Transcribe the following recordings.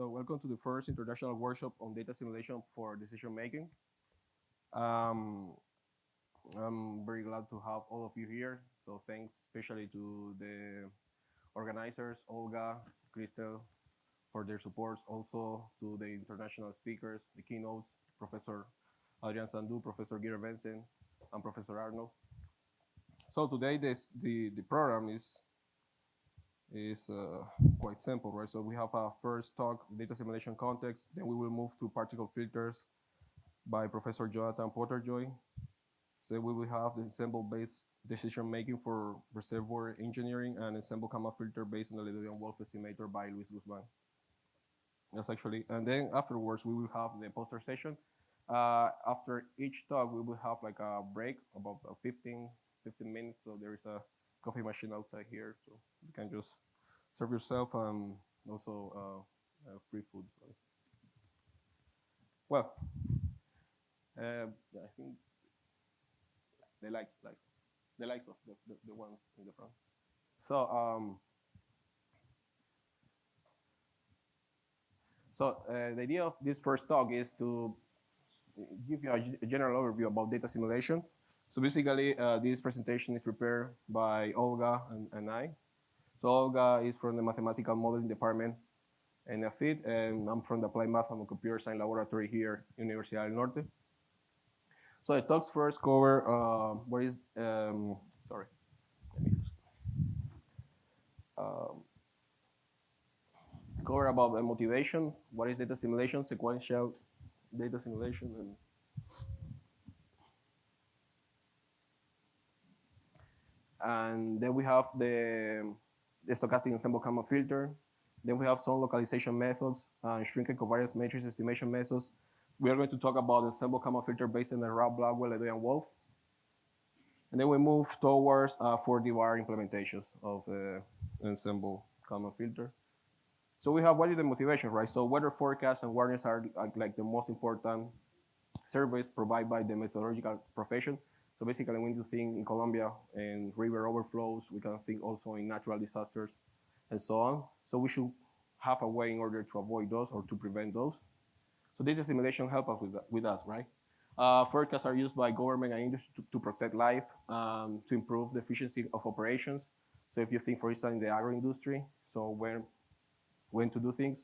So welcome to the first international workshop on data simulation for decision making. Um, I'm very glad to have all of you here. So thanks especially to the organizers, Olga, Crystal, for their support. Also to the international speakers, the keynotes, Professor Adrian Sandu, Professor Gira Benson, and Professor Arnold. So today the program is quite simple, right? So we have a first talk, data simulation context, then we will move to particle filters by Professor Jonathan Potterjoy. So we will have the ensemble-based decision making for reservoir engineering and ensemble gamma filter based on the Ledoyan-Wolf estimator by Luis Guzman. That's actually, and then afterwards we will have the poster session. After each talk, we will have like a break, about 15 minutes. So there is a coffee machine outside here, so you can just serve yourself and also free food. Well, I think the lights of the ones in the front. So the idea of this first talk is to give you a general overview about data simulation. So basically, this presentation is prepared by Olga and I. So Olga is from the mathematical modeling department in AFIT, and I'm from the applied math and computer science laboratory here, Universidad del Norte. So the talks first cover what is sorry, let me just cover about the motivation, what is data simulation, sequential data simulation, and then we have the stochastic ensemble gamma filter. Then we have some localization methods and shrinking covariance matrix estimation methods. We are going to talk about ensemble gamma filter based on the Rao Blackwell Ledoyan-Wolf. And then we move towards 4D bar implementations of the ensemble gamma filter. So we have what is the motivation, right? So weather forecasts and awareness are like the most important surveys provided by the methodological profession. So basically, we need to think in Colombia and river overflows. We can think also in natural disasters and so on. So we should have a way in order to avoid those or to prevent those. So this simulation helps us with us, right? Forecasts are used by government and industry to protect life, to improve the efficiency of operations. So if you think, for instance, in the agro industry, so when to do things,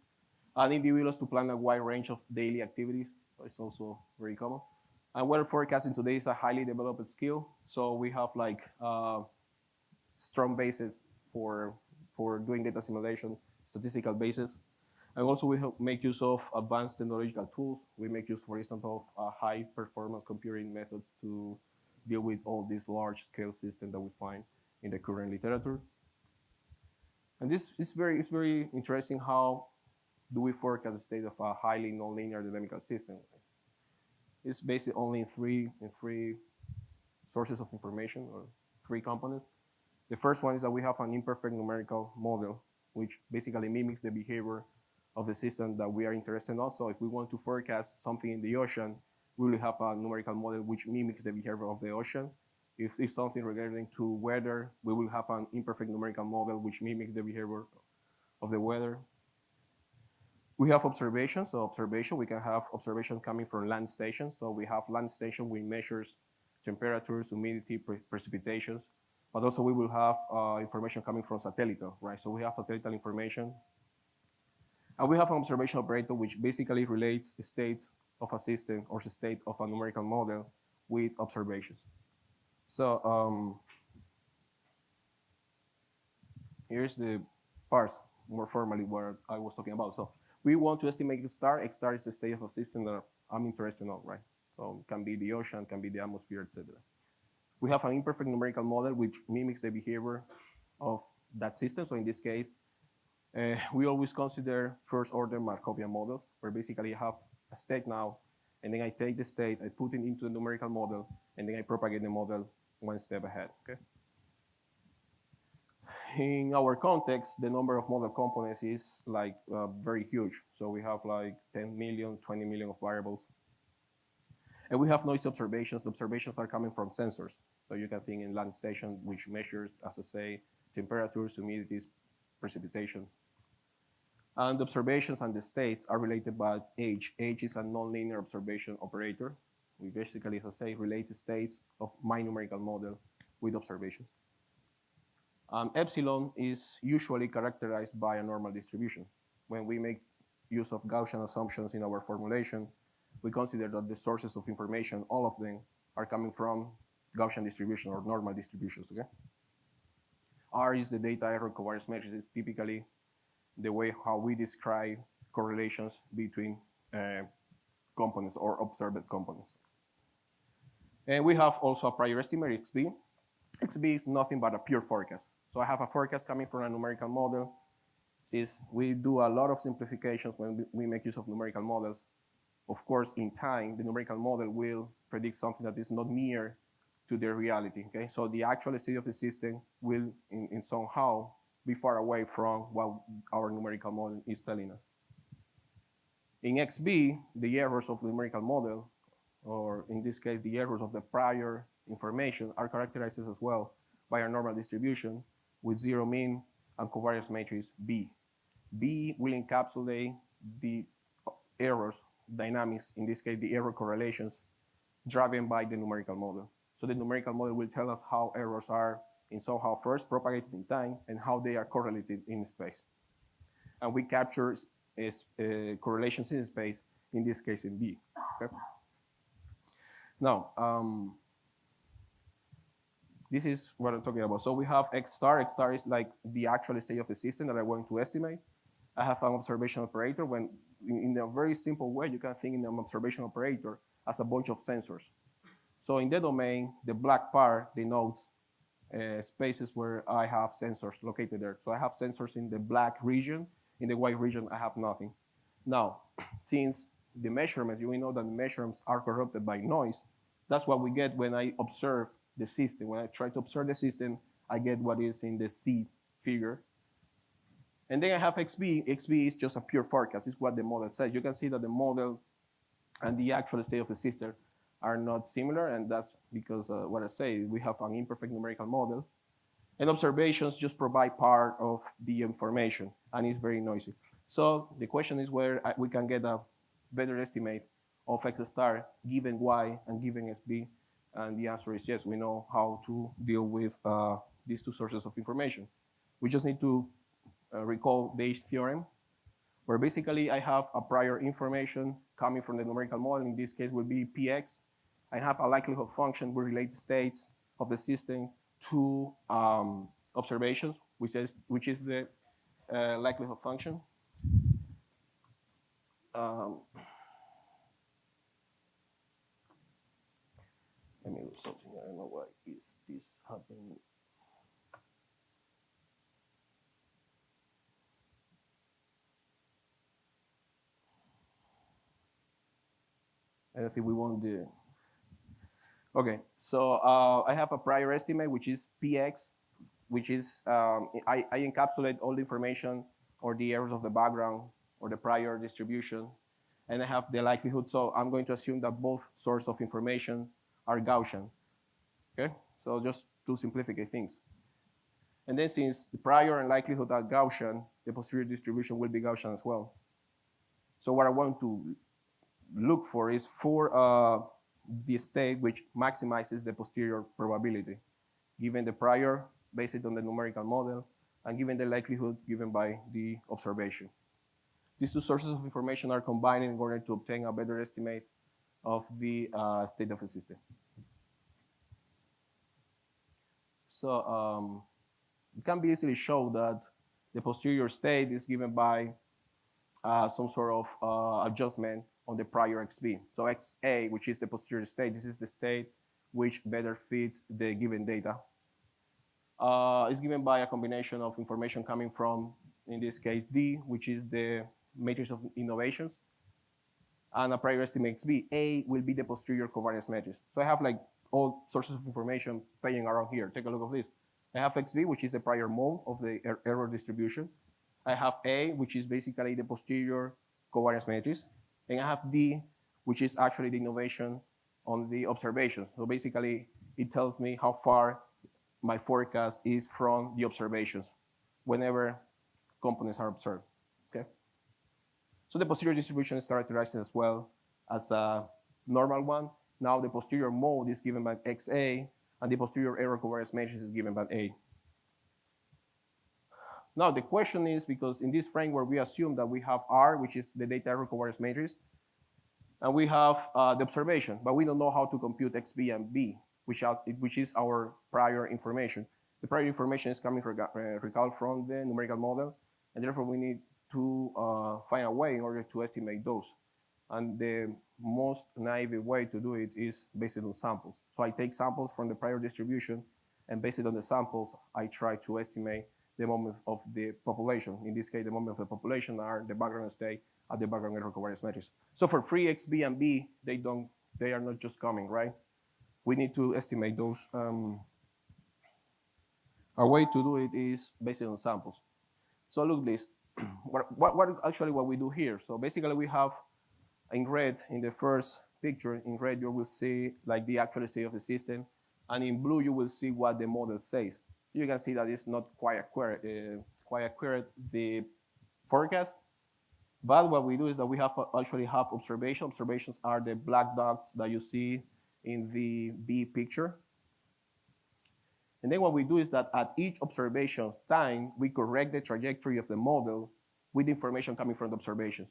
and individuals to plan a wide range of daily activities. So it's also very common. And weather forecasting today is a highly developed skill. So we have like strong basis for doing data simulation, statistical basis. And also we make use of advanced technological tools. We make use, for instance, of high performance computing methods to deal with all these large scale systems that we find in the current literature. And this is very interesting. How do we forecast the state of a highly nonlinear dynamical system? It's based only in three sources of information, or three components. The first one is that we have an imperfect numerical model, which basically mimics the behavior of the system that we are interested in. So if we want to forecast something in the ocean, we will have a numerical model which mimics the behavior of the ocean. If something regarding to weather, we will have an imperfect numerical model which mimics the behavior of the weather. We have observation. So observation, we can have observation coming from land stations. So we have land station which measures temperatures, humidity, precipitations. But also we will have information coming from satellite, right? So we have satellite information. And we have an observation operator which basically relates states of a system or the state of a numerical model with observations. So here's the parts more formally what I was talking about. So we want to estimate X star. X star is the state of a system that I'm interested in, right? So it can be the ocean, can be the atmosphere, etc. We have an imperfect numerical model which mimics the behavior of that system. So in this case, we always consider first order Markovian models, where basically I have a state now, and then I take the state, I put it into a numerical model, and then I propagate the model one step ahead, okay? In our context, the number of model components is like very huge. So we have like 10 million, 20 million of variables. And we have noise observations. The observations are coming from sensors. So you can think in land station, which measures, as I say, temperatures, humidities, precipitation. And the observations and the states are related by H. H is a nonlinear observation operator. We basically, as I say, relate states of my numerical model with observations. Epsilon is usually characterized by a normal distribution. When we make use of Gaussian assumptions in our formulation, we consider that the sources of information, all of them, are coming from Gaussian distribution or normal distributions, okay? R is the data error covariance matrix. It's typically the way how we describe correlations between components or observed components. And we have also a prior estimate, XB. XB is nothing but a pure forecast. So I have a forecast coming from a numerical model. Since we do a lot of simplifications when we make use of numerical models, of course, in time, the numerical model will predict something that is not near to the reality, okay? So the actual state of the system will, in somehow, be far away from what our numerical model is telling us. In XB, the errors of the numerical model, or in this case, the errors of the prior information, are characterized as well by a normal distribution with zero mean and covariance matrix B. B will encapsulate the errors, dynamics, in this case, the error correlations driven by the numerical model. So the numerical model will tell us how errors are in somehow first propagated in time and how they are correlated in space. And we capture correlations in space, in this case in B. Okay? Now, this is what I'm talking about. So we have X star. X star is like the actual state of the system that I want to estimate. I have an observation operator. When, in a very simple way, you can think in an observation operator as a bunch of sensors. So in the domain, the black part denotes spaces where I have sensors located there. So I have sensors in the black region. In the white region, I have nothing. Now, since the measurements, we know that the measurements are corrupted by noise. That's what we get when I observe the system. When I try to observe the system, I get what is in the C figure. And then I have XB. XB is just a pure forecast. It's what the model says. You can see that the model and the actual state of the system are not similar, and that's because what I say, we have an imperfect numerical model. And observations just provide part of the information, and it's very noisy. So the question is where we can get a better estimate of X star given Y and given SB, and the answer is yes, we know how to deal with these two sources of information. We just need to recall Bayes' theorem, where basically I have a prior information coming from the numerical model. In this case will be Px. I have a likelihood function with related states of the system to observations, which is the likelihood function. Let me do something. I don't know why is this happening. I don't think we want the. Okay, so I have a prior estimate, which is Px, which is, I encapsulate all the information or the errors of the background or the prior distribution, and I have the likelihood. So I'm going to assume that both sources of information are Gaussian, okay? So just to simplify things. And then since the prior and likelihood are Gaussian, the posterior distribution will be Gaussian as well. So what I want to look for is for the state which maximizes the posterior probability, given the prior based on the numerical model, and given the likelihood given by the observation. These two sources of information are combined in order to obtain a better estimate of the state of the system. So it can be easily shown that the posterior state is given by some sort of adjustment on the prior XB. So XA, which is the posterior state, this is the state which better fits the given data. Is given by a combination of information coming from, in this case, D, which is the matrix of innovations, and a prior estimate XB. A will be the posterior covariance matrix. So I have like all sources of information playing around here. Take a look at this. I have XB, which is the prior mode of the error distribution. I have A, which is basically the posterior covariance matrix. And I have D, which is actually the innovation on the observations. So basically, it tells me how far my forecast is from the observations whenever components are observed, okay? So the posterior distribution is characterized as well as a normal one. Now the posterior mode is given by XA, and the posterior error covariance matrix is given by A. Now the question is, because in this framework we assume that we have R, which is the data error covariance matrix, and we have the observation, but we don't know how to compute XB and B, which is our prior information. The prior information is coming recalled from the numerical model, and therefore we need to find a way in order to estimate those. And the most naive way to do it is based on samples. So I take samples from the prior distribution, and based on the samples, I try to estimate the moments of the population. In this case, the moments of the population are the background state at the background error covariance matrix. So for free XB and B, they are not just coming, right? We need to estimate those. Our way to do it is based on samples. So look this, what we do here. So basically we have in red, in the first picture, in red you will see like the actual state of the system, and in blue you will see what the model says. You can see that it's not quite accurate, the forecast. But what we do is that we actually have observations. Observations are the black dots that you see in the B picture. And then what we do is that at each observation time, we correct the trajectory of the model with information coming from the observations.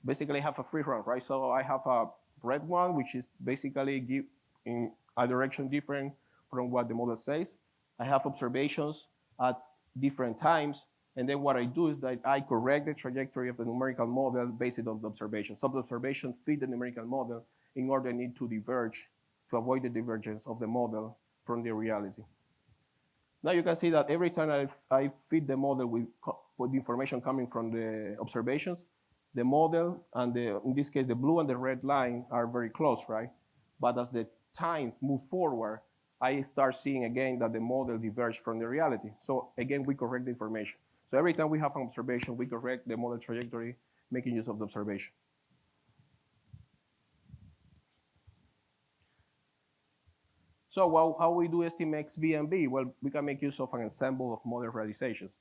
Basically, I have a free run, right? So I have a red one, which is basically in a direction different from what the model says. I have observations at different times. And then what I do is that I correct the trajectory of the numerical model based on the observations. Some observations fit the numerical model in order I need to diverge, to avoid the divergence of the model from the reality. Now you can see that every time I fit the model with the information coming from the observations, the model and in this case, the blue and the red line are very close, right? But as the time moves forward, I start seeing again that the model diverges from the reality. So again, we correct the information. So every time we have an observation, we correct the model trajectory, making use of the observation. So how we do estimate XB and B? Well, we can make use of an ensemble of model realizations.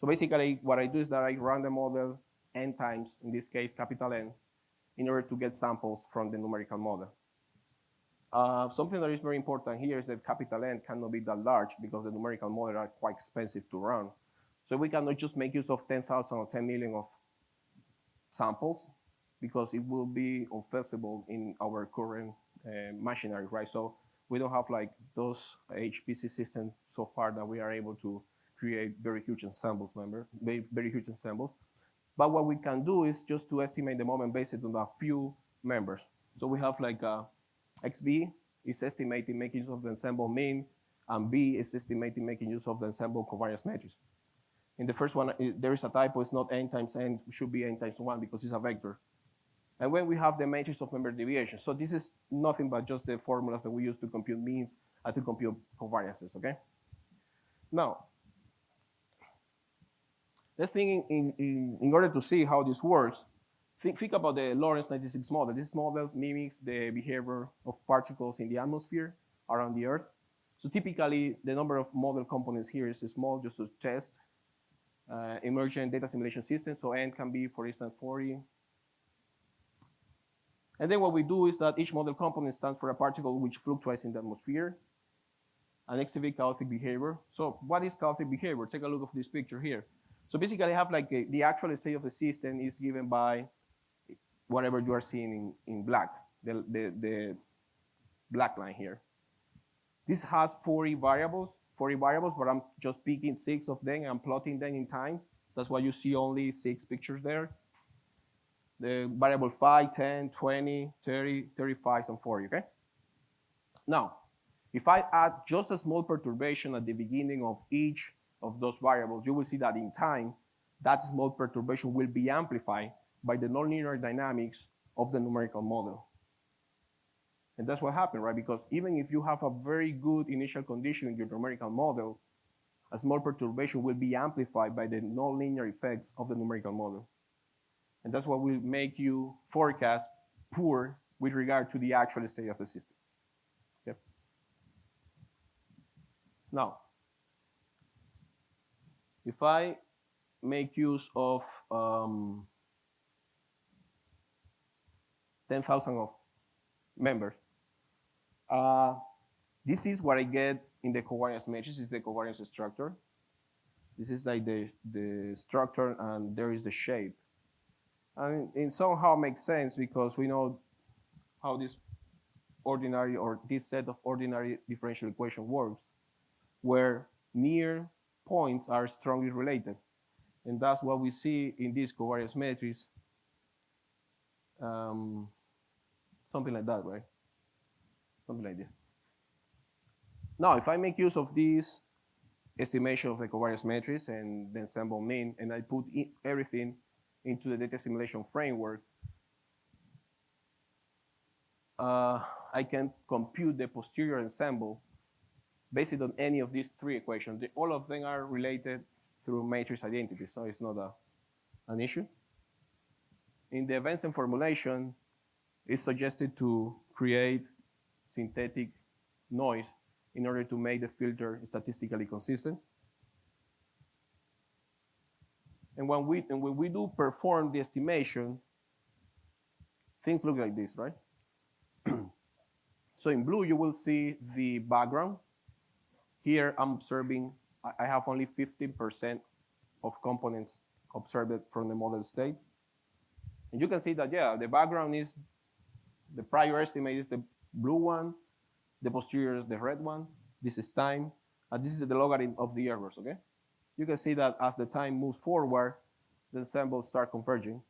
So basically, what I do is that I run the model n times, in this case, capital N, in order to get samples from the numerical model. Something that is very important here is that capital N cannot be that large because the numerical models are quite expensive to run. So we cannot just make use of 10,000 or 10 million of samples because it will be unfeasible in our current machinery, right? So we don't have like those HPC systems so far that we are able to create very huge ensembles, remember? Very huge ensembles. But what we can do is just to estimate the moment based on a few members. So we have like XB is estimating making use of the ensemble mean, and B is estimating making use of the ensemble covariance matrix. In the first one, there is a typo. It's not n times n. It should be n times 1 because it's a vector. And when we have the matrix of member deviation. So this is nothing but just the formulas that we use to compute means and to compute covariances, okay? Now, let's think in order to see how this works, think about the Lorentz 96 model. This model mimics the behavior of particles in the atmosphere around the Earth. So typically, the number of model components here is small just to test emergent data simulation systems. So n can be, for instance, 40. And then what we do is that each model component stands for a particle which fluctuates in the atmosphere and exhibit chaotic behavior. So what is chaotic behavior? Take a look at this picture here. So basically, I have like the actual state of the system is given by whatever you are seeing in black, the black line here. This has 40 variables, but I'm just picking 6 of them and I'm plotting them in time. That's why you see only 6 pictures there. The variable 5, 10, 20, 30, 35, and 40, okay? Now, if I add just a small perturbation at the beginning of each of those variables, you will see that in time, that small perturbation will be amplified by the nonlinear dynamics of the numerical model. And that's what happened, right? Because even if you have a very good initial condition in your numerical model, a small perturbation will be amplified by the nonlinear effects of the numerical model. And that's what will make you forecast poor with regard to the actual state of the system. Okay? Now, if I make use of 10,000 of members. This is what I get in the covariance matrix, is the covariance structure. This is like the structure, and there is the shape. And it somehow makes sense because we know how this ordinary, or this set of ordinary differential equation works, where near points are strongly related. And that's what we see in this covariance matrix. Something like that, right? Something like this. Now, if I make use of this estimation of the covariance matrix and the ensemble mean, and I put everything into the data assimilation framework, I can compute the posterior ensemble based on any of these three equations. All of them are related through matrix identity, so it's not an issue. In the events and formulation, it's suggested to create synthetic noise in order to make the filter statistically consistent. And when we do perform the estimation, things look like this, right? So in blue, you will see the background. Here, I'm observing, I have only 15% of components observed from the model state. And you can see that, yeah, the background is, the prior estimate is the blue one, the posterior is the red one, this is time, and this is the logarithm of the errors, okay? You can see that as the time moves forward, the ensembles start converging.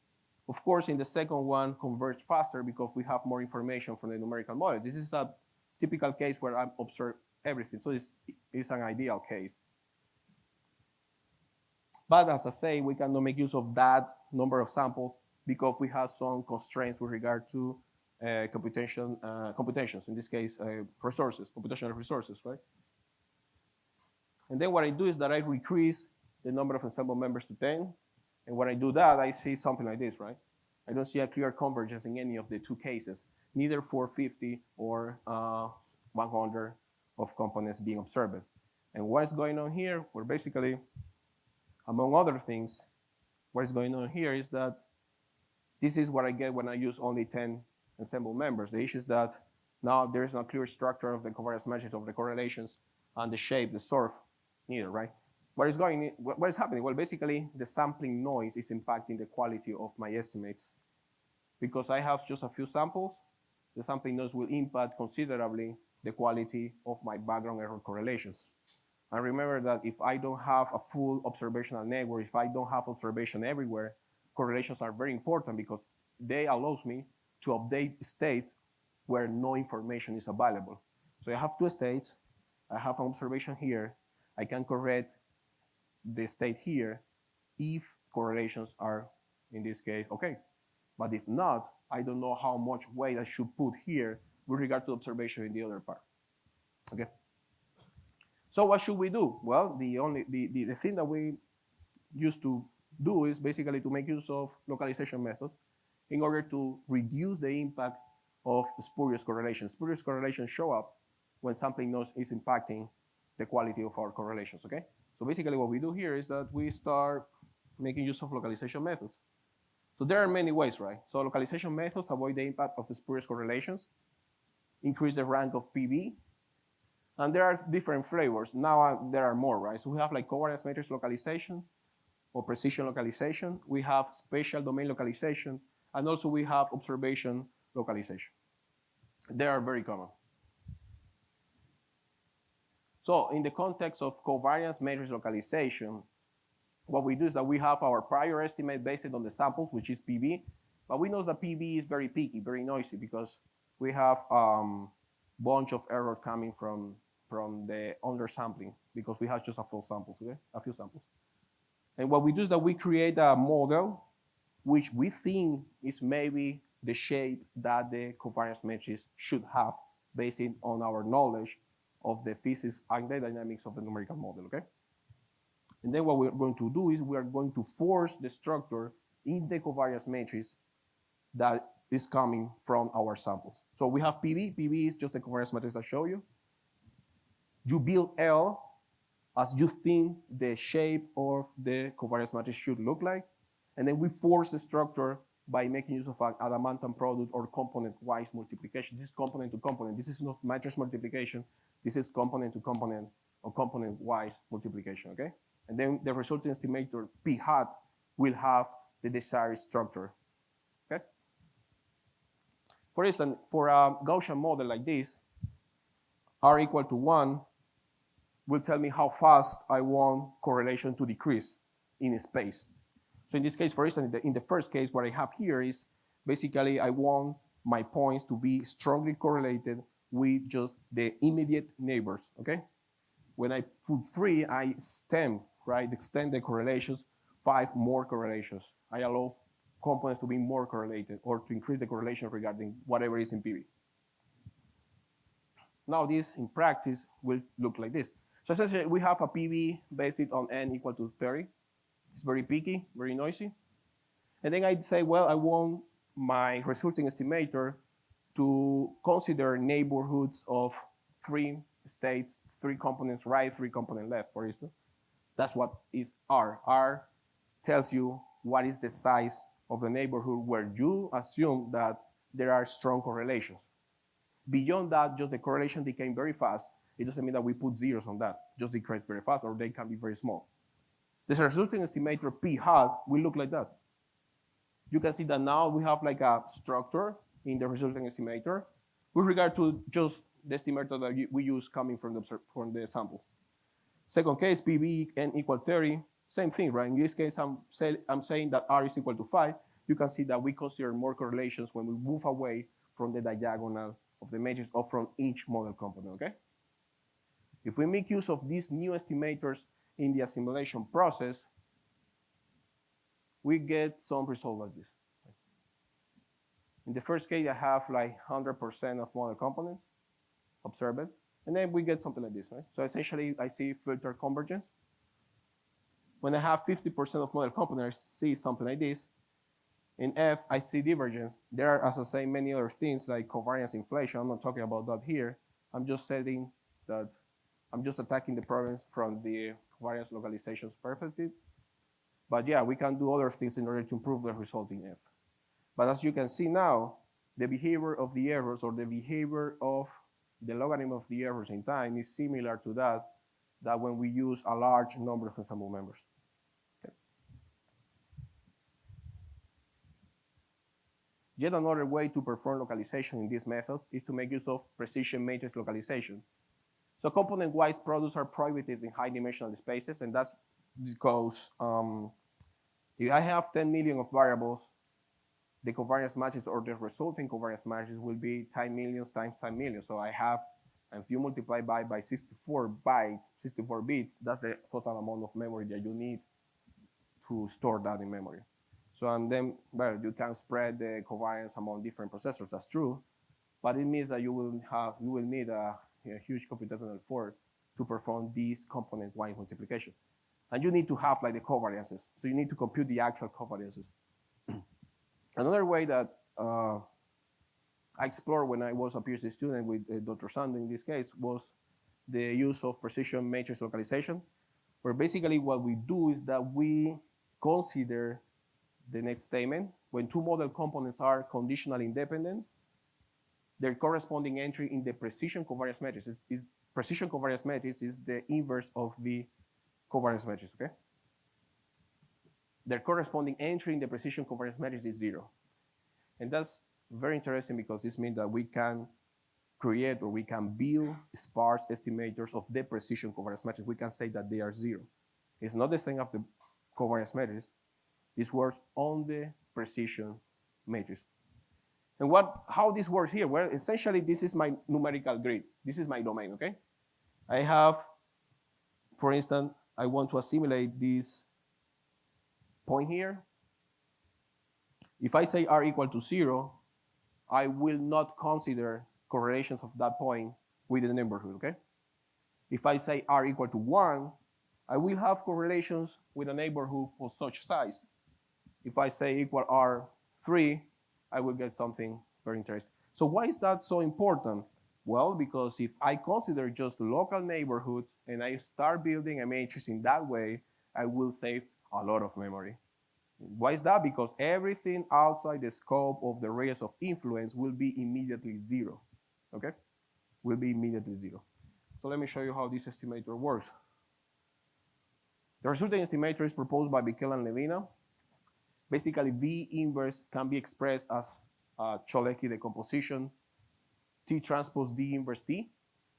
Of course, in the second one, converge faster because we have more information from the numerical model. This is a typical case where I observe everything, so it's an ideal case. But as I say, we cannot make use of that number of samples because we have some constraints with regard to computations, in this case, resources, computational resources, right? And then what I do is that I increase the number of ensemble members to 10. And when I do that, I see something like this, right? I don't see a clear convergence in any of the two cases, neither for 50 or 100 of components being observed. And what is going on here? Well, basically, among other things, what is going on here is that this is what I get when I use only 10 ensemble members. The issue is that now there is no clear structure of the covariance matrix of the correlations and the shape, the surf, neither, right? What is happening? Well, basically, the sampling noise is impacting the quality of my estimates. Because I have just a few samples, the sampling noise will impact considerably the quality of my background error correlations. And remember that if I don't have a full observational network, if I don't have observation everywhere, correlations are very important because they allow me to update state where no information is available. So I have two states, I have an observation here, I can correct the state here if correlations are, in this case, okay. But if not, I don't know how much weight I should put here with regard to observation in the other part, okay? So what should we do? Well, the thing that we used to do is basically to make use of localization method in order to reduce the impact of spurious correlations. Spurious correlations show up when sampling noise is impacting the quality of our correlations, okay? So basically what we do here is that we start making use of localization methods. So there are many ways, right? So localization methods avoid the impact of spurious correlations, increase the rank of PV, and there are different flavors. Now there are more, right? So we have like covariance matrix localization or precision localization. We have spatial domain localization, and also we have observation localization. They are very common. So in the context of covariance matrix localization, what we do is that we have our prior estimate based on the samples, which is PV, but we know that PV is very peaky, very noisy, because we have bunch of error coming from the undersampling, because we have just a few samples, okay? A few samples. And what we do is that we create a model which we think is maybe the shape that the covariance matrix should have based on our knowledge of the physics and the dynamics of the numerical model, okay? And then what we're going to do is we are going to force the structure in the covariance matrix that is coming from our samples. So we have PV. PV is just the covariance matrix I show you. You build L as you think the shape of the covariance matrix should look like. And then we force the structure by making use of an adamantium product or component-wise multiplication. This is component to component. This is not matrix multiplication. This is component to component or component-wise multiplication, okay? And then the resulting estimator P hat will have the desired structure, okay? For instance, for a Gaussian model like this, R equal to 1 will tell me how fast I want correlation to decrease in space. So in this case, for instance, in the first case, what I have here is basically I want my points to be strongly correlated with just the immediate neighbors, okay? When I put 3, I extend the correlations, 5 more correlations. I allow components to be more correlated or to increase the correlation regarding whatever is in PV. Now this, in practice, will look like this. So essentially, we have a PV based on n equal to 30. It's very peaky, very noisy. And then I'd say, well, I want my resulting estimator to consider neighborhoods of 3 states, 3 components right, 3 components left, for instance. That's what is R. R tells you what is the size of the neighborhood where you assume that there are strong correlations. Beyond that, just the correlation decaying very fast. It doesn't mean that we put zeros on that. Just decrease very fast, or they can be very small. The resulting estimator P hat will look like that. You can see that now we have like a structure in the resulting estimator with regard to just the estimator that we use coming from the sample. Second case, PV n equal 30, same thing, right? In this case, I'm saying that R is equal to 5. You can see that we consider more correlations when we move away from the diagonal of the matrix or from each model component, okay? If we make use of these new estimators in the assimilation process, we get some result like this. In the first case, I have like 100% of model components observed, and then we get something like this, right? So essentially, I see filter convergence. When I have 50% of model components, I see something like this. In F, I see divergence. There are, as I say, many other things like covariance inflation. I'm not talking about that here. I'm just saying that I'm just attacking the problems from the covariance localizations perspective. But yeah, we can do other things in order to improve the result in F. But as you can see now, the behavior of the errors or the behavior of the logarithm of the errors in time is similar to that when we use a large number of ensemble members. Okay. Yet another way to perform localization in these methods is to make use of precision matrix localization. So component-wise products are prohibited in high-dimensional spaces, and that's because if I have 10 million of variables, the covariance matches or the resulting covariance matches will be time millions times time millions. So I have, and if you multiply by 64 bits, that's the total amount of memory that you need to store that in memory. So and then, well, you can spread the covariance among different processors. That's true, but it means that you will need a huge computational effort to perform this component-wise multiplication. And you need to have like the covariances. So you need to compute the actual covariances. Another way that I explored when I was a PhD student with Dr. Sand in this case was the use of precision matrix localization, where basically what we do is that we consider the next statement. When 2 model components are conditionally independent, their corresponding entry in the precision covariance matrix precision covariance matrix is the inverse of the covariance matrix, okay? Their corresponding entry in the precision covariance matrix is 0. And that's very interesting because this means that we can create or we can build sparse estimators of the precision covariance matrix. We can say that they are 0. It's not the same as the covariance matrix. This works on the precision matrix. And how this works here? Well, essentially, this is my numerical grid. This is my domain, okay? I have, for instance, I want to assimilate this point here. If I say R equal to 0, I will not consider correlations of that point with the neighborhood, okay? If I say R equal to 1, I will have correlations with a neighborhood of such size. If I say equal R3, I will get something very interesting. So why is that so important? Well, because if I consider just local neighborhoods and I start building a matrix in that way, I will save a lot of memory. Why is that? Because everything outside the scope of the radius of influence will be immediately zero. Okay? Will be immediately zero. So let me show you how this estimator works. The resulting estimator is proposed by Michel and Levina. Basically, V inverse can be expressed as Cholecki decomposition T transpose D inverse T,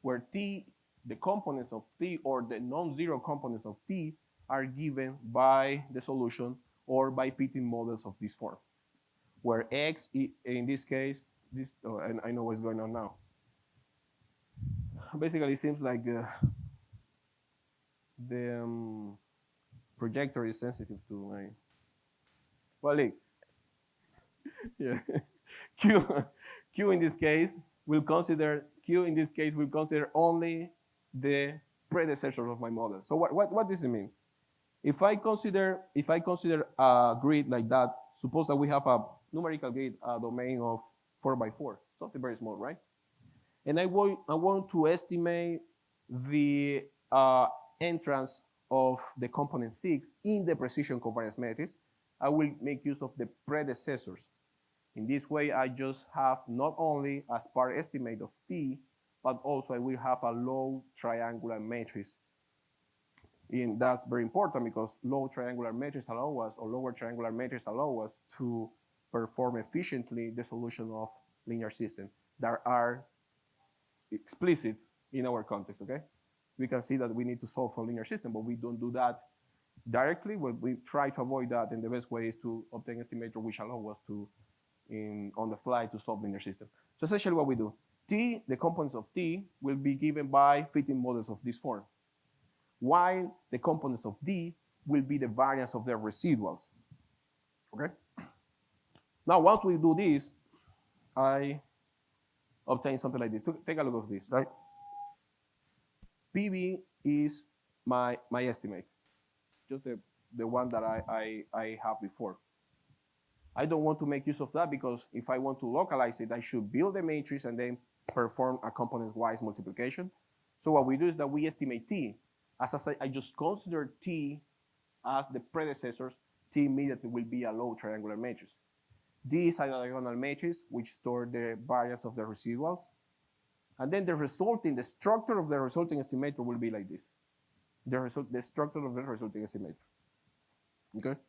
where T, the components of T or the non-zero components of T are given by the solution or by fitting models of this form, where X, in this case, and I know what's going on now. Basically, it seems like the projector is sensitive to my, well, look, yeah. Q in this case will consider only the predecessor of my model. So what does it mean? If I consider a grid like that, suppose that we have a numerical grid, a domain of 4x4, something very small, right? And I want to estimate the entrance of the component 6 in the precision covariance matrix. I will make use of the predecessors. In this way, I just have not only a sparse estimate of T, but also I will have a low triangular matrix. And that's very important because low triangular matrix allow us, or lower triangular matrix allow us to perform efficiently the solution of linear systems that are explicit in our context, okay? We can see that we need to solve a linear system, but we don't do that directly. We try to avoid that, and the best way is to obtain estimator which allow us to, on the fly, to solve linear system. So essentially what we do, T, the components of T, will be given by fitting models of this form, while the components of D will be the variance of their residuals, okay? Now, once we do this, I obtain something like this. Take a look at this, right? PV is my estimate, just the one that I have before. I don't want to make use of that because if I want to localize it, I should build a matrix and then perform a component-wise multiplication. So what we do is that we estimate T. As I say, I just consider T as the predecessors. T immediately will be a low triangular matrix. D is a diagonal matrix which stores the variance of the residuals. And then the structure of the resulting estimator will be like this. The structure of the resulting estimator. Okay?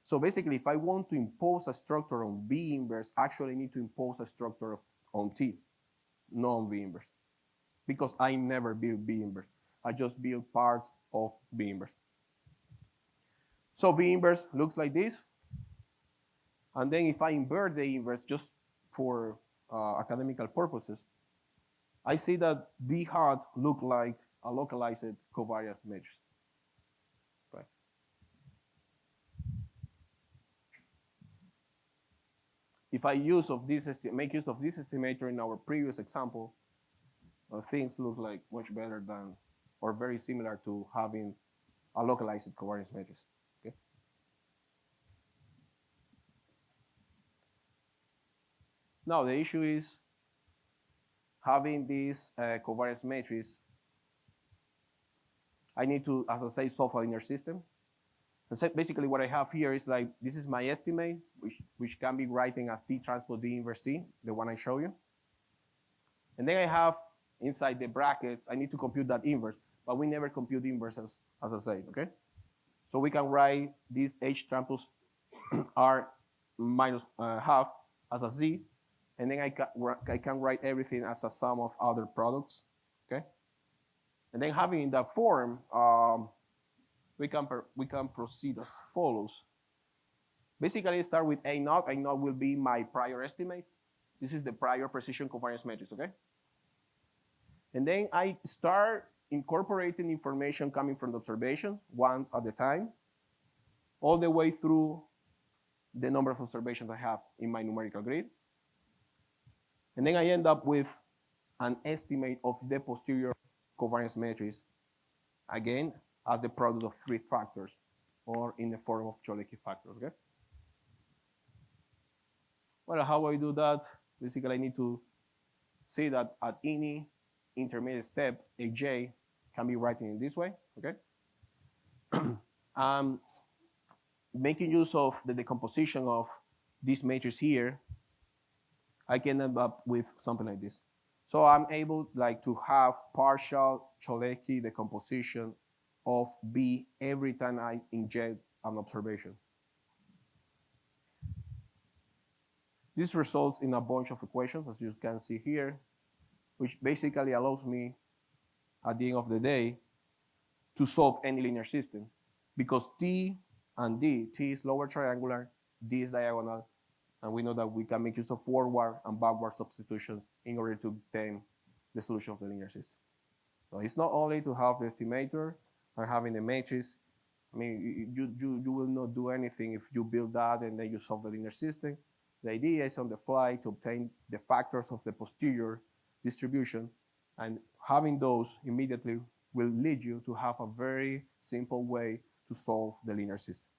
So basically, if I want to impose a structure on B inverse, actually I need to impose a structure on T, not on B inverse. Because I never build B inverse. I just build parts of B inverse. So V inverse looks like this. And then if I invert the inverse just for academical purposes, I see that B hat look like a localized covariance matrix. Right. If I make use of this estimator in our previous example, things look like much better than, or very similar to having a localized covariance matrix. Okay. Now the issue is having this covariance matrix. I need to, as I say, solve a linear system. And so basically what I have here is like, this is my estimate, which can be writing as T transpose D inverse T, the one I show you. And then I have inside the brackets, I need to compute that inverse, but we never compute inverses, as I said, okay? So we can write this H transpose R minus half as a Z, and then I can write everything as a sum of other products, okay? And then having in that form, we can proceed as follows. Basically, start with A naught. A naught will be my prior estimate. This is the prior precision covariance matrix, okay? And then I start incorporating information coming from the observation, one at a time, all the way through the number of observations I have in my numerical grid. And then I end up with an estimate of the posterior covariance matrix, again, as the product of three factors, or in the form of Cholecki factors, okay? Well, how do I do that? Basically, I need to see that at any intermediate step, a J can be written in this way, okay? making use of the decomposition of this matrix here, I can end up with something like this. So I'm able like to have partial Cholesky decomposition of B every time I inject an observation. This results in a bunch of equations, as you can see here, which basically allows me, at the end of the day, to solve any linear system. Because T and D, T is lower triangular, D is diagonal, and we know that we can make use of forward and backward substitutions in order to obtain the solution of the linear system. So it's not only to have the estimator and having the matrix. I mean, you will not do anything if you build that and then you solve the linear system. The idea is on the fly to obtain the factors of the posterior distribution, and having those immediately will lead you to have a very simple way to solve the linear system.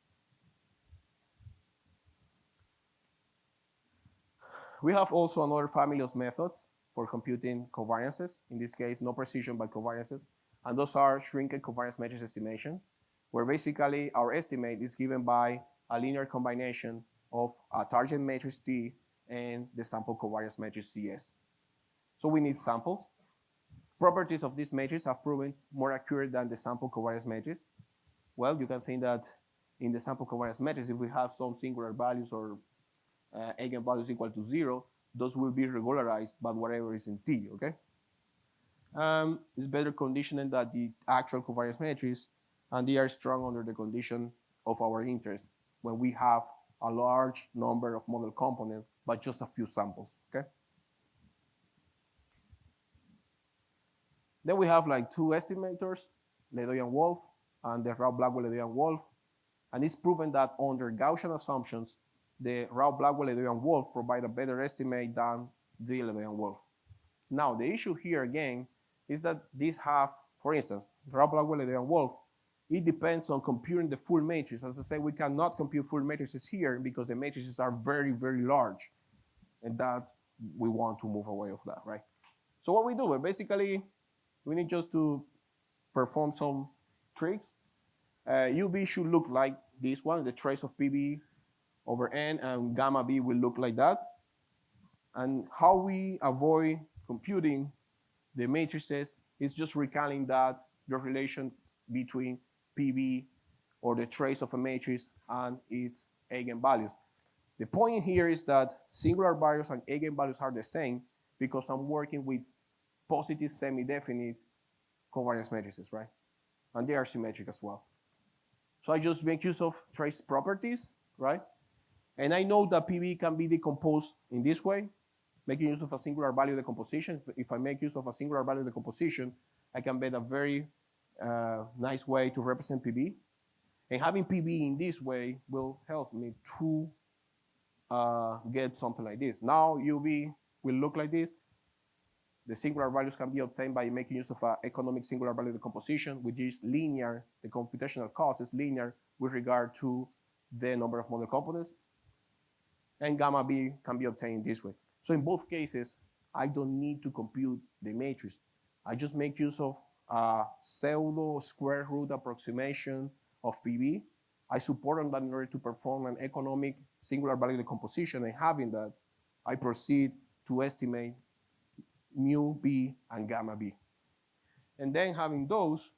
We have also another family of methods for computing covariances. In this case, no precision, but covariances. And those are shrinkage covariance matrix estimation, where basically our estimate is given by a linear combination of a target matrix T and the sample covariance matrix CS. So we need samples. Properties of this matrix have proven more accurate than the sample covariance matrix. Well, you can think that in the sample covariance matrix, if we have some singular values or eigenvalues equal to 0, those will be regularized by whatever is in T, okay? It's better conditioning than the actual covariance matrix, and they are strong under the condition of our interest when we have a large number of model components, but just a few samples, okay? Then we have like two estimators, Ledoy and Wolf, and the Rao-Blackwell, Ledoy and Wolf, and it's proven that under Gaussian assumptions, the Rao-Blackwell, Ledoy and Wolf provide a better estimate than the Ledoy and Wolf. Now, the issue here again is that these have, for instance, Rao-Blackwell, Ledoy and Wolf, it depends on computing the full matrix. As I say, we cannot compute full matrices here because the matrices are very, very large, and that we want to move away of that, right? So what we do, well, basically, we need just to perform some tricks. UB should look like this one, the trace of PB over N, and gamma B will look like that. And how we avoid computing the matrices is just recalling that the relation between PB or the trace of a matrix and its eigenvalues. The point here is that singular values and eigenvalues are the same because I'm working with positive semi-definite covariance matrices, right? And they are symmetric as well. So I just make use of trace properties, right? And I know that PB can be decomposed in this way, making use of a singular value decomposition. If I make use of a singular value decomposition, I can get a very nice way to represent PB. And having PB in this way will help me to get something like this. Now UV will look like this. The singular values can be obtained by making use of an economic singular value decomposition, which is linear. The computational cost is linear with regard to the number of model components. And gamma B can be obtained this way. So in both cases, I don't need to compute the matrix. I just make use of a pseudo square root approximation of PB. I support on that in order to perform an economic singular value decomposition, and having that, I proceed to estimate mu B and gamma B. And then having those,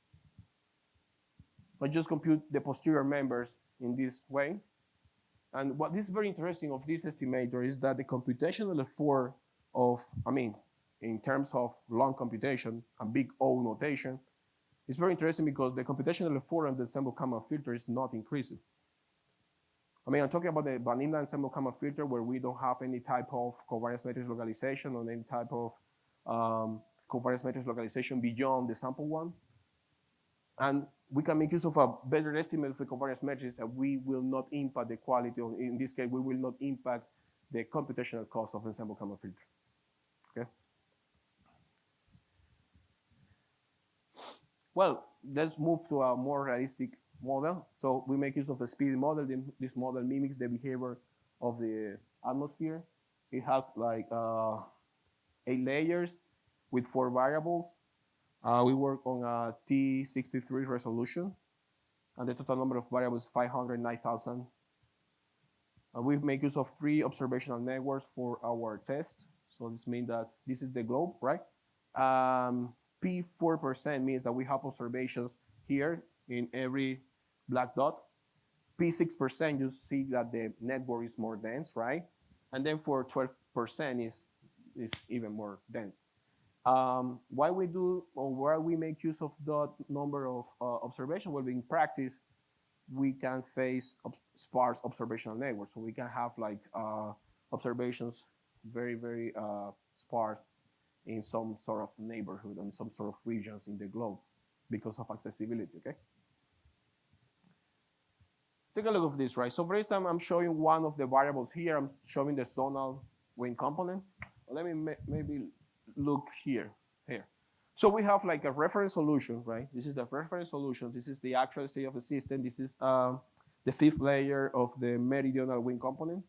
I just compute the posterior members in this way. And what is very interesting of this estimator is that the computational effort of, in terms of long computation and big O notation, is very interesting because the computational effort on the ensemble Kalman filter is not increasing. I'm talking about the vanilla ensemble Kalman filter where we don't have any type of covariance matrix localization or any type of covariance matrix localization beyond the sample one. And we can make use of a better estimate of the covariance matrix that we will not impact the quality, or in this case, we will not impact the computational cost of ensemble Kalman filter. Okay. Well, let's move to a more realistic model. So we make use of a speedy model. This model mimics the behavior of the atmosphere. It has like 8 layers with 4 variables. We work on a T63 resolution. and the total number of variables is 509,000. We make use of 3 observational networks for our test. So this means that this is the globe, right? P4% means that we have observations here in every black dot. P6%, you see that the network is more dense, right? And then for 12% is even more dense. Why we do, or why we make use of that number of observations? Well, in practice, we can face sparse observational networks. So we can have like observations very, very sparse in some sort of neighborhood and some sort of regions in the globe because of accessibility, okay? Take a look at this, right? So for instance, I'm showing one of the variables here. I'm showing the zonal wind component. Let me maybe look here. So we have like a reference solution, right? This is the reference solution. This is the actual state of the system. This is the 5th layer of the meridional wind component.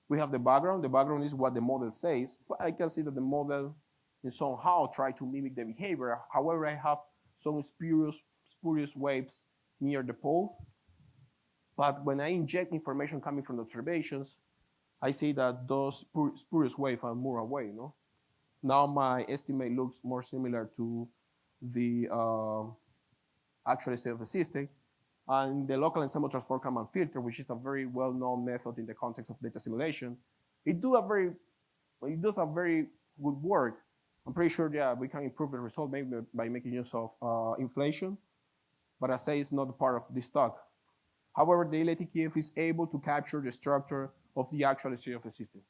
We have the background. The background is what the model says. But I can see that the model is somehow try to mimic the behavior. However, I have some spurious waves near the pole. But when I inject information coming from the observations, I see that those spurious waves are more away, no? Now my estimate looks more similar to the actual state of the system. And the local ensemble transform Kalman filter, which is a very well-known method in the context of data simulation, it does a very good work. I'm pretty sure, yeah, we can improve the result maybe by making use of inflation, but I say it's not part of this talk. However, the LATKF is able to capture the structure of the actual state of the system.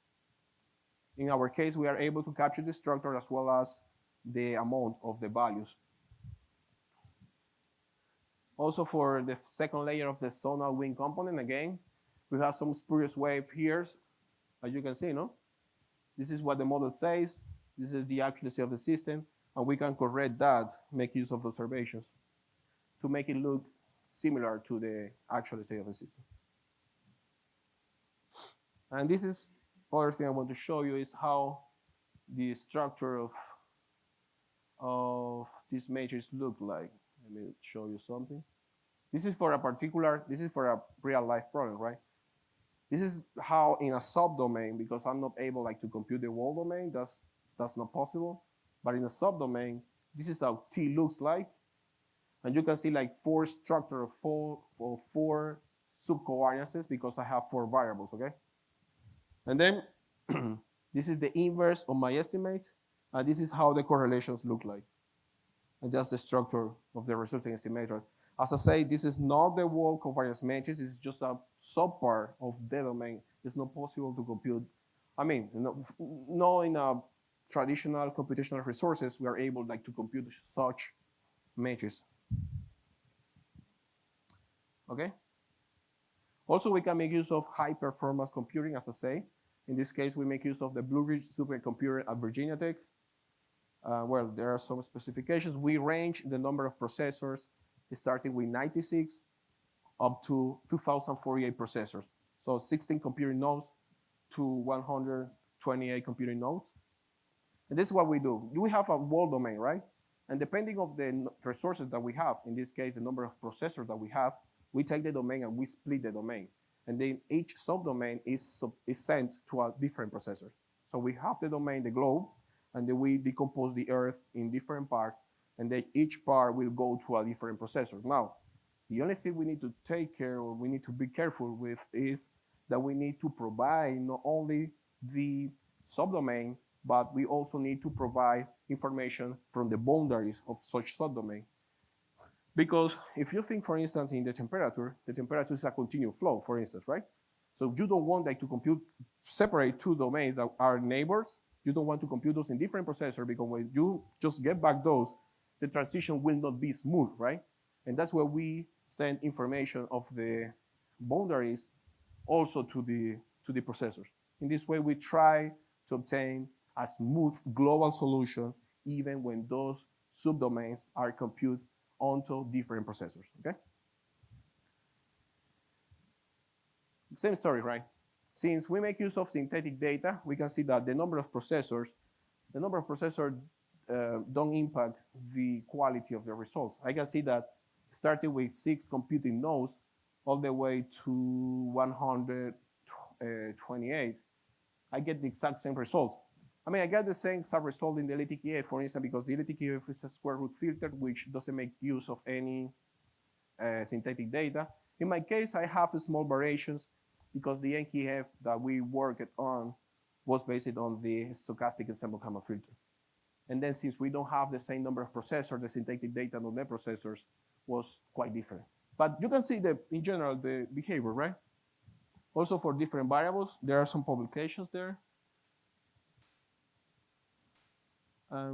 In our case, we are able to capture the structure as well as the amount of the values. Also, for the second layer of the zonal wind component, again, we have some spurious wave here, as you can see, no? This is what the model says. This is the actual state of the system, and we can correct that, make use of observations to make it look similar to the actual state of the system. And this is other thing I want to show you is how the structure of this matrix look like. Let me show you something. This is for a real life problem, right? This is how in a subdomain, because I'm not able like to compute the whole domain, that's not possible. But in a subdomain, this is how T looks like. And you can see like 4 structure of 4 subcovariances because I have 4 variables, okay? And then this is the inverse of my estimate. And this is how the correlations look like. And that's the structure of the resulting estimator. As I say, this is not the whole covariance matrix. It's just a subpart of the domain. It's not possible to compute. I mean, not in a traditional computational resources, we are able like to compute such matrix. Okay. Also, we can make use of high performance computing, as I say. In this case, we make use of the Blue Ridge supercomputer at Virginia Tech. Well, there are some specifications. We range the number of processors starting with 96 up to 2048 processors. So 16 computing nodes to 128 computing nodes. And this is what we do. We have a whole domain, right? And depending on the resources that we have, in this case, the number of processors that we have, we take the domain and we split the domain. And then each subdomain is sent to a different processor. So we have the domain, the globe, and then we decompose the Earth in different parts, and then each part will go to a different processor. Now, the only thing we need to take care or we need to be careful with is that we need to provide not only the subdomain, but we also need to provide information from the boundaries of such subdomain. Because if you think, for instance, in the temperature is a continuous flow, for instance, right? So you don't want like to separate 2 domains that are neighbors. You don't want to compute those in different processors because when you just get back those, the transition will not be smooth, right? And that's where we send information of the boundaries also to the processors. In this way, we try to obtain a smooth global solution even when those subdomains are computed onto different processors, okay? Same story, right? Since we make use of synthetic data, we can see that the number of processors don't impact the quality of the results. I can see that starting with 6 computing nodes all the way to 128, I get the exact same result. I mean, I get the same exact result in the LTKF, for instance, because the LTKF is a square root filter, which doesn't make use of any synthetic data. In my case, I have small variations because the NKF that we worked on was based on the stochastic ensemble gamma filter. And then since we don't have the same number of processors, the synthetic data on the processors was quite different. But you can see that in general, the behavior, right? Also for different variables, there are some publications there. I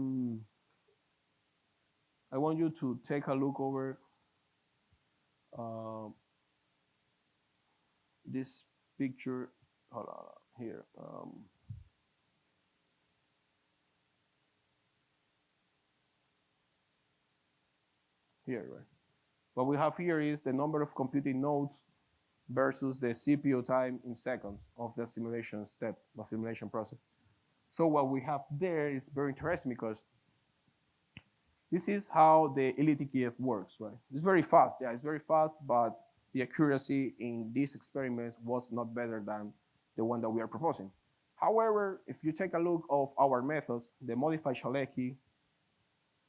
want you to take a look over this picture. Hold on, here. Here, right? What we have here is the number of computing nodes versus the CPU time in seconds of the simulation step, of simulation process. So what we have there is very interesting because this is how the LTKF works, right? It's very fast, yeah, it's very fast, but the accuracy in these experiments was not better than the one that we are proposing. However, if you take a look of our methods, the modified Chalecki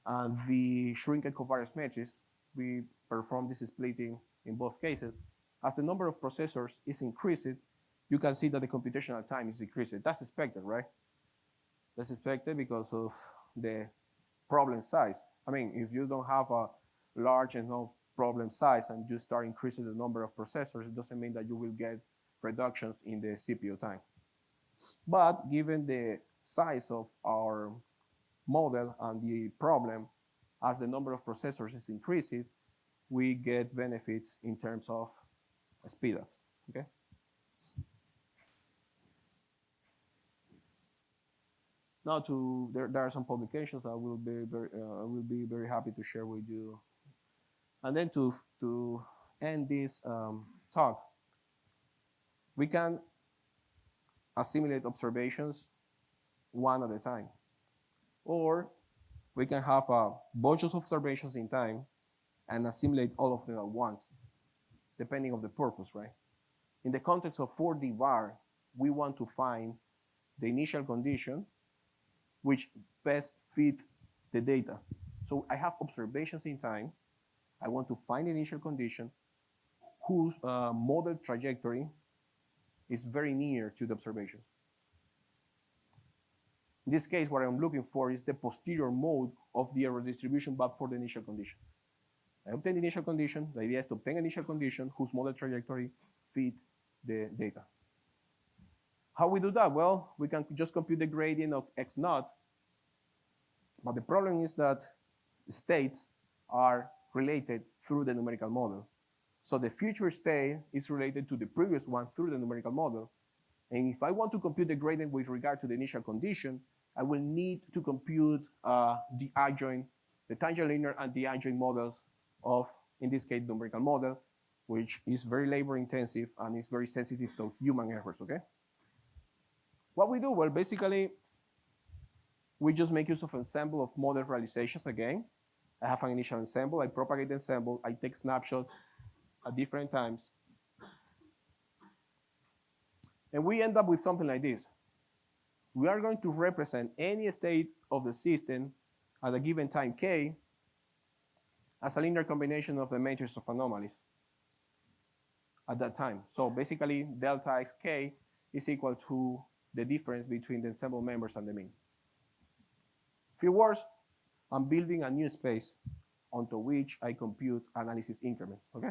and the shrinkage covariance matrix, we perform this splitting in both cases. As the number of processors is increased, you can see that the computational time is decreased. That's expected, right? That's expected because of the problem size. I mean, if you don't have a large enough problem size and you start increasing the number of processors, it doesn't mean that you will get reductions in the CPU time. But given the size of our model and the problem, as the number of processors is increasing, we get benefits in terms of speedups, okay? Now, there are some publications I will be very happy to share with you. And then to end this talk, we can assimilate observations one at a time, or we can have a bunch of observations in time and assimilate all of them at once, depending on the purpose, right? In the context of 4D bar, we want to find the initial condition which best fit the data. So I have observations in time. I want to find the initial condition whose model trajectory is very near to the observation. In this case, what I'm looking for is the posterior mode of the error distribution, but for the initial condition. I obtain the initial condition. The idea is to obtain an initial condition whose model trajectory fit the data. How we do that? Well, we can just compute the gradient of x naught, but the problem is that states are related through the numerical model. So the future state is related to the previous one through the numerical model. And if I want to compute the gradient with regard to the initial condition, I will need to compute the adjoint, the tangent linear and the adjoint models of, in this case, numerical model, which is very labor intensive and is very sensitive to human errors, okay? What we do? Well, basically, we just make use of ensemble of model realizations again. I have an initial ensemble, I propagate the ensemble, I take snapshots at different times. And we end up with something like this. We are going to represent any state of the system at a given time k as a linear combination of the matrix of anomalies at that time. So basically, delta xk is equal to the difference between the ensemble members and the mean. Few words, I'm building a new space onto which I compute analysis increments, okay?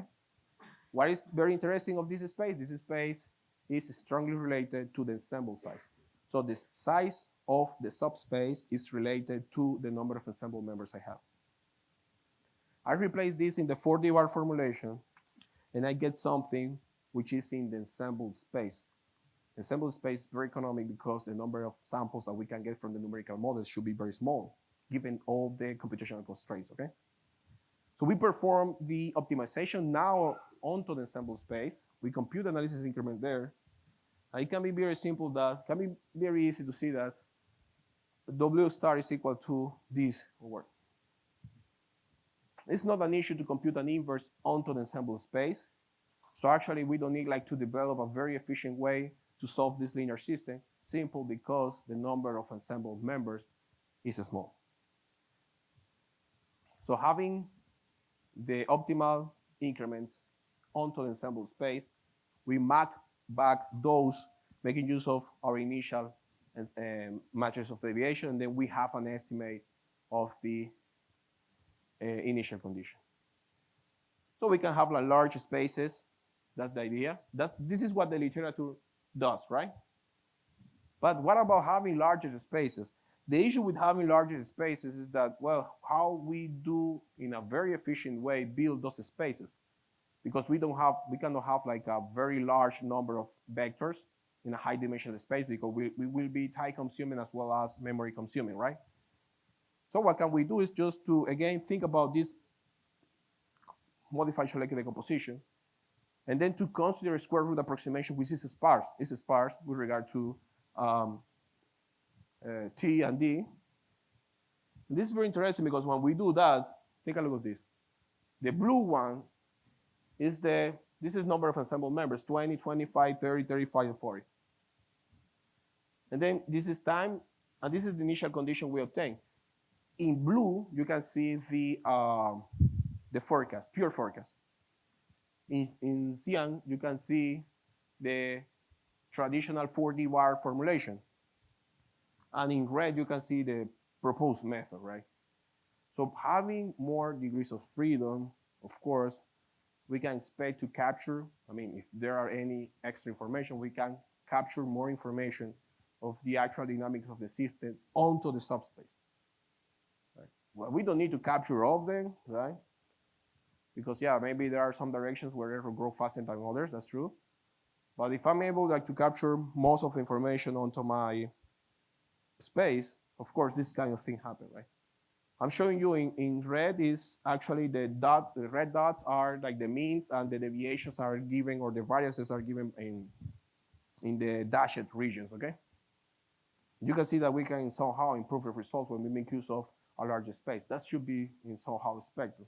What is very interesting of this space? This space is strongly related to the ensemble size. So the size of the subspace is related to the number of ensemble members I have. I replace this in the 4D bar formulation, and I get something which is in the ensemble space. Ensemble space is very economic because the number of samples that we can get from the numerical models should be very small, given all the computational constraints, okay? So we perform the optimization now onto the ensemble space. We compute the analysis increment there. And it can be very simple that, can be very easy to see that W star is equal to this over. It's not an issue to compute an inverse onto the ensemble space. So actually, we don't need like to develop a very efficient way to solve this linear system, simple because the number of ensemble members is small. So having the optimal increments onto the ensemble space, we map back those, making use of our initial matrix of deviation, and then we have an estimate of the initial condition. So we can have like large spaces. That's the idea. This is what the literature does, right? But what about having larger spaces? The issue with having larger spaces is that, well, how we do in a very efficient way build those spaces, because we cannot have like a very large number of vectors in a high dimensional space, because we will be time consuming as well as memory consuming, right? So what can we do is just to, again, think about this modified Schrödinger decomposition, and then to consider a square root approximation, which is sparse. It's sparse with regard to T and D. And this is very interesting because when we do that, take a look at this. The blue one is this is number of ensemble members, 20, 25, 30, 35, and 40. And then this is time, and this is the initial condition we obtain. In blue, you can see the forecast, pure forecast. In cyan, you can see the traditional 4D bar formulation. And in red, you can see the proposed method, right? So having more degrees of freedom, of course, we can expect to capture, I mean, if there are any extra information, we can capture more information of the actual dynamics of the system onto the subspace. Right? Well, we don't need to capture all of them, right? Because yeah, maybe there are some directions where error grow faster than others, that's true. But if I'm able like to capture most of the information onto my space, of course, this kind of thing happens, right? I'm showing you in red is actually the red dots are like the means, and the deviations are given, or the variances are given in the dashed regions, okay? You can see that we can somehow improve the results when we make use of a larger space. That should be in somehow expected.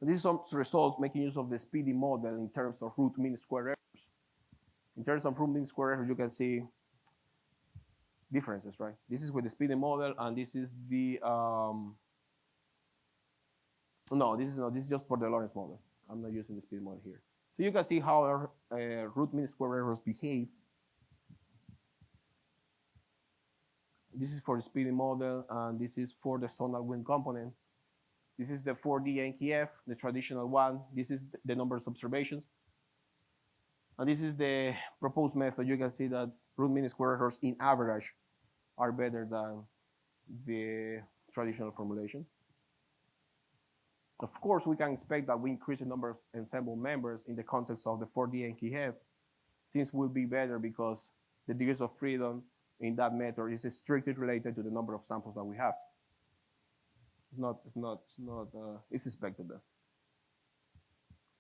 This is some results making use of the speedy model in terms of root mean square errors. In terms of root mean square errors, you can see differences, right? This is with the speedy model, and this is the no, this is not. This is just for the Lorentz model. I'm not using the speedy model here. So you can see how our root mean square errors behave. This is for the speedy model, and this is for the zonal wind component. This is the 4D NKF, the traditional one. This is the number of observations. And this is the proposed method. You can see that root mean square errors in average are better than the traditional formulation. Of course, we can expect that we increase the number of ensemble members in the context of the 4D NKF. Things will be better because the degrees of freedom in that method is strictly related to the number of samples that we have. It's expected there.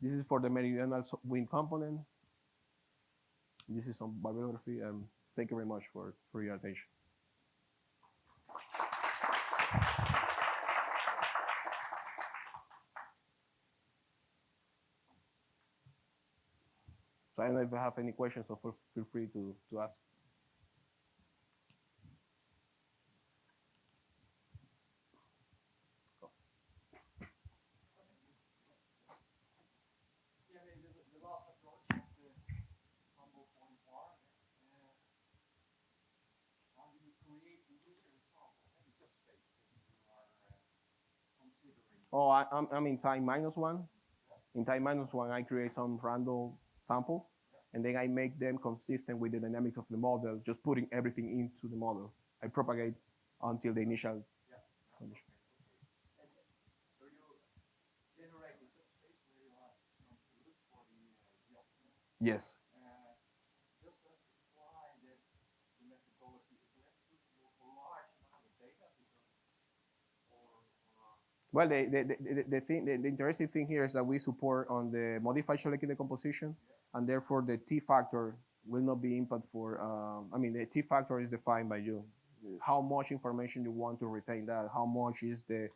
This is for the meridional wind component. This is some bibliography, and thank you very much for your attention. So I don't know if you have any questions, so feel free to ask. Oh, I'm in time -1. In time -1, I create some random samples, and then I make them consistent with the dynamics of the model, just putting everything into the model. I propagate until the initial condition. So you generate the subspace where you have some clues for the Yes. Does that imply that the methodology is less suitable for large amount of data? Well, the interesting thing here is that we support on the modified Schrödinger decomposition, and therefore the T factor will not be input for. I mean, the T factor is defined by you. how much information you want to retain that, how much is the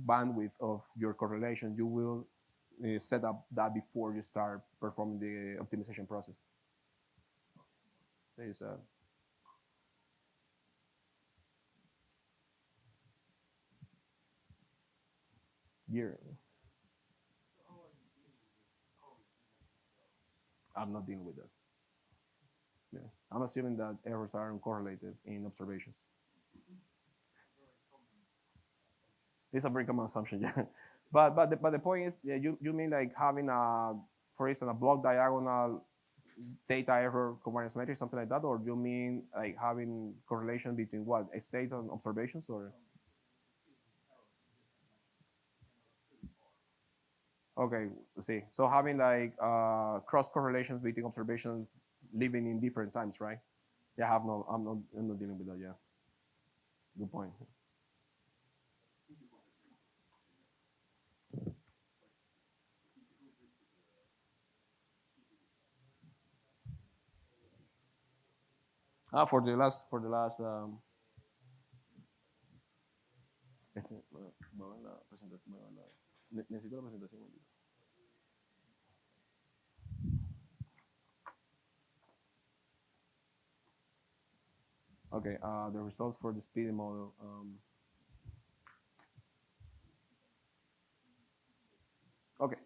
bandwidth of your correlation. You will set up that before you start performing the optimization process. There is a year. I'm not dealing with that. Yeah. I'm assuming that errors are uncorrelated in observations. It's a very common assumption, yeah. But the point is, yeah, you mean like having a, for instance, a block diagonal data error covariance matrix, something like that, or you mean like having correlation between what, states and observations, or? Okay, see. So having like cross correlations between observations living in different times, right? Yeah, I'm not dealing with that. Yeah, good point. For the last. Voy a ver la presentación. Necesito la presentación. Okay, the results for the speedy model. Okay,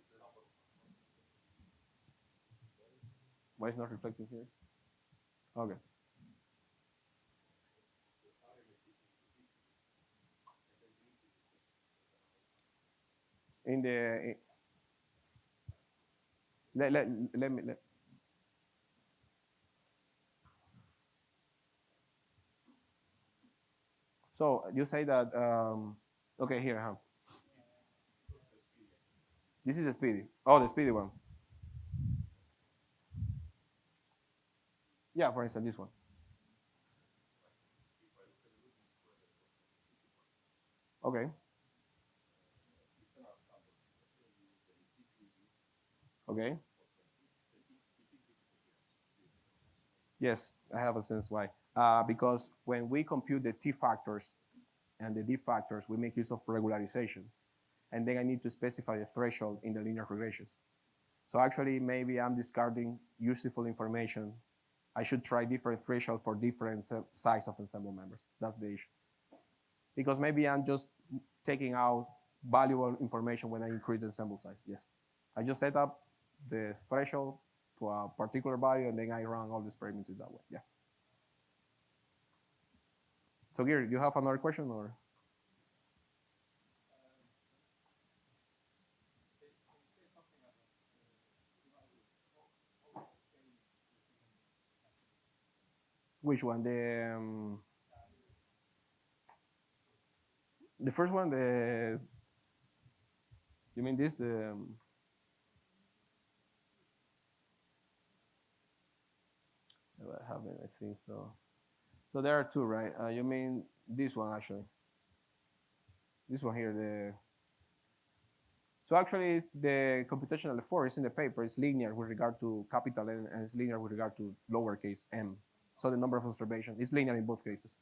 why is not reflecting here? Okay. In the let me so you say that okay, here I have. This is the speedy. Oh, the speedy one. Yeah, for instance, this one. Okay. Okay. Yes, I have a sense why. Because when we compute the T factors and the D factors, we make use of regularization. And then I need to specify the threshold in the linear regressions. So actually, maybe I'm discarding useful information. I should try different threshold for different size of ensemble members. That's the issue. Because maybe I'm just taking out valuable information when I increase the ensemble size. Yes. I just set up the threshold to a particular value, and then I run all the experiments in that way. Yeah. So, Gary, you have another question, or? Which one? The first one, you mean this? I haven't, I think so. So there are two, right? You mean this one, actually. This one here, so actually it's the computational effort is in the paper. It's linear with regard to capital N, and it's linear with regard to lowercase m. So the number of observations is linear in both cases.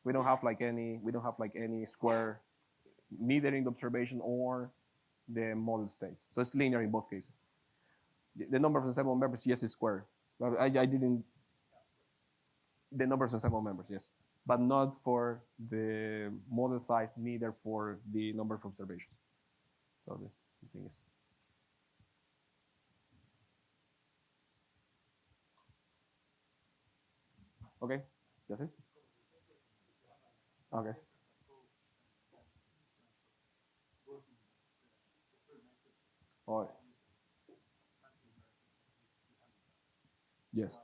We don't have like any square, neither in the observation or the model states. So it's linear in both cases. The number of ensemble members, yes, is square. But I didn't. The number of ensemble members, yes, but not for the model size, neither for the number of observations. So the thing is. Okay, that's it. Okay. Oh, yes.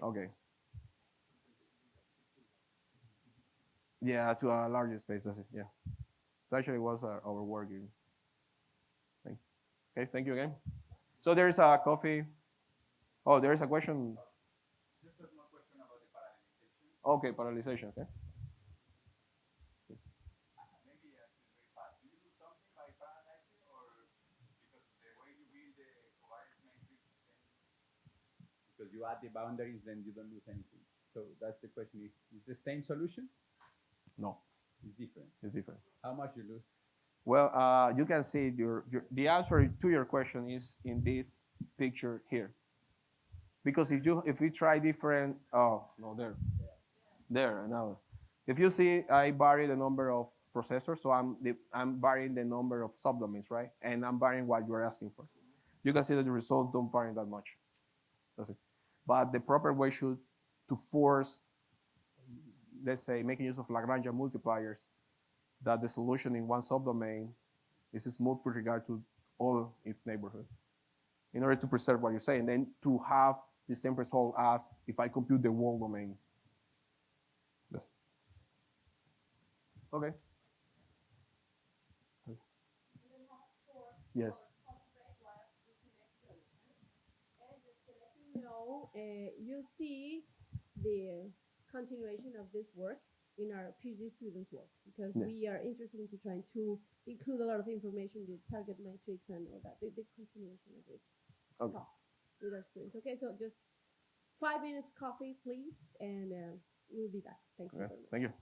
Okay. Yeah, to a larger space. That's it. Yeah. So actually, was our working thing. Okay. Thank you again. So there is a coffee. Oh, there is a question. Just a small question about the parameterization. Okay, parallelization. Okay. Maybe very fast. Do you do something by parallelizing, or because the way you build the covariance matrix, then because you add the boundaries, then you don't lose anything. So that's the question: is the same solution? No, It's different. it's different. How much you lose? Well, you can see the answer to your question is in this picture here. Because if we try different, oh no, there now. If you see, I vary the number of processors, so I'm varying the number of subdomains, right? And I'm varying what you're asking for. You can see that the results don't vary that much. That's it. But the proper way should to force, let's say, making use of Lagrangian multipliers, that the solution in one subdomain is smooth with regard to all its neighborhood, in order to preserve what you say, and then to have the same result as if I compute the whole domain. Yes. Okay. Yes. know, you see the continuation of this work in our PhD students' work because Yeah. we are interested in trying to include a lot of information, the target matrix and all that, the continuation of this Okay. talk with our students. Okay, so just 5 minutes coffee, please, and we'll be back. Thank you Okay. very much. Thank you.